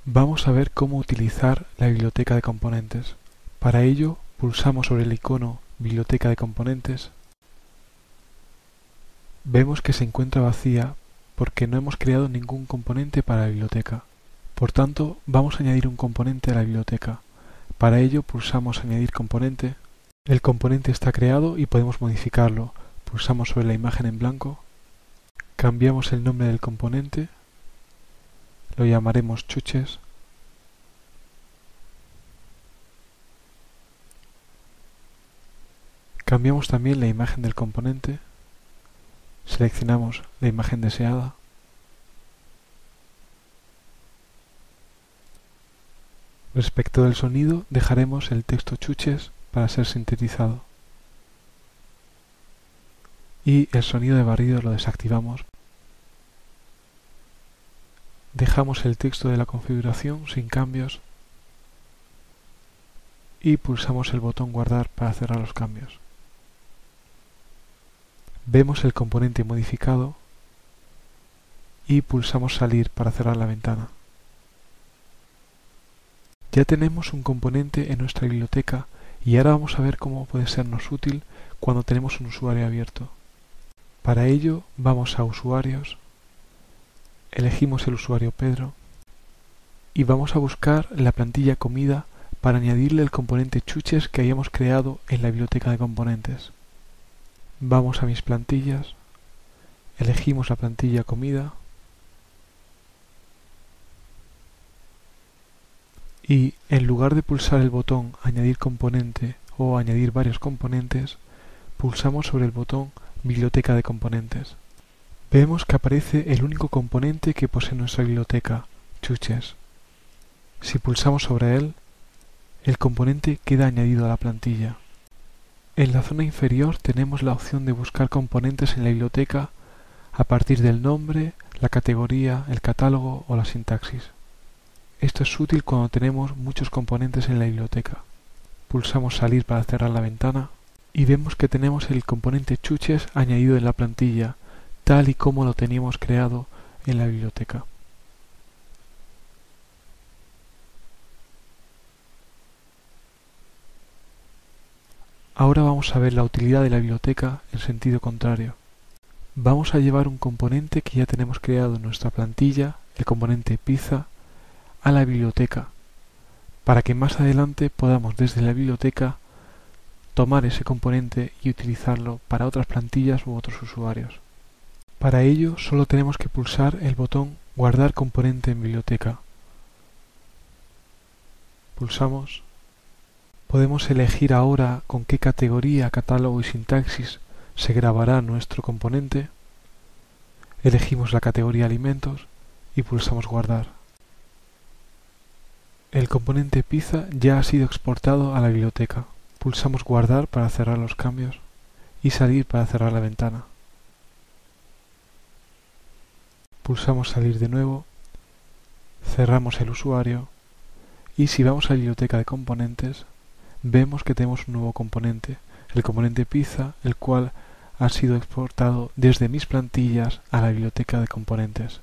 Vamos a ver cómo utilizar la biblioteca de componentes. Para ello, pulsamos sobre el icono Biblioteca de componentes. Vemos que se encuentra vacía porque no hemos creado ningún componente para la biblioteca. Por tanto, vamos a añadir un componente a la biblioteca. Para ello, pulsamos Añadir componente. El componente está creado y podemos modificarlo. Pulsamos sobre la imagen en blanco. Cambiamos el nombre del componente. Lo llamaremos chuches. Cambiamos también la imagen del componente. Seleccionamos la imagen deseada. Respecto del sonido, dejaremos el texto chuches para ser sintetizado. Y el sonido de barrido lo desactivamos. Dejamos el texto de la configuración sin cambios y pulsamos el botón Guardar para cerrar los cambios. Vemos el componente modificado y pulsamos Salir para cerrar la ventana. Ya tenemos un componente en nuestra biblioteca y ahora vamos a ver cómo puede sernos útil cuando tenemos un usuario abierto. Para ello vamos a Usuarios, elegimos el usuario Pedro y vamos a buscar la plantilla comida para añadirle el componente chuches que hayamos creado en la biblioteca de componentes. Vamos a mis plantillas, elegimos la plantilla comida y en lugar de pulsar el botón Añadir componente o añadir varios componentes, pulsamos sobre el botón Biblioteca de componentes. Vemos que aparece el único componente que posee nuestra biblioteca, chuches. Si pulsamos sobre él, el componente queda añadido a la plantilla. En la zona inferior tenemos la opción de buscar componentes en la biblioteca a partir del nombre, la categoría, el catálogo o la sintaxis. Esto es útil cuando tenemos muchos componentes en la biblioteca. Pulsamos Salir para cerrar la ventana y vemos que tenemos el componente chuches añadido en la plantilla, tal y como lo teníamos creado en la biblioteca. Ahora vamos a ver la utilidad de la biblioteca en sentido contrario. Vamos a llevar un componente que ya tenemos creado en nuestra plantilla, el componente pizza, a la biblioteca, para que más adelante podamos desde la biblioteca tomar ese componente y utilizarlo para otras plantillas u otros usuarios. Para ello solo tenemos que pulsar el botón Guardar componente en biblioteca. Pulsamos. Podemos elegir ahora con qué categoría, catálogo y sintaxis se grabará nuestro componente. Elegimos la categoría alimentos y pulsamos Guardar. El componente pizza ya ha sido exportado a la biblioteca. Pulsamos Guardar para cerrar los cambios y Salir para cerrar la ventana. Pulsamos Salir de nuevo, cerramos el usuario y si vamos a la biblioteca de componentes, vemos que tenemos un nuevo componente, el componente pizza, el cual ha sido exportado desde mis plantillas a la biblioteca de componentes.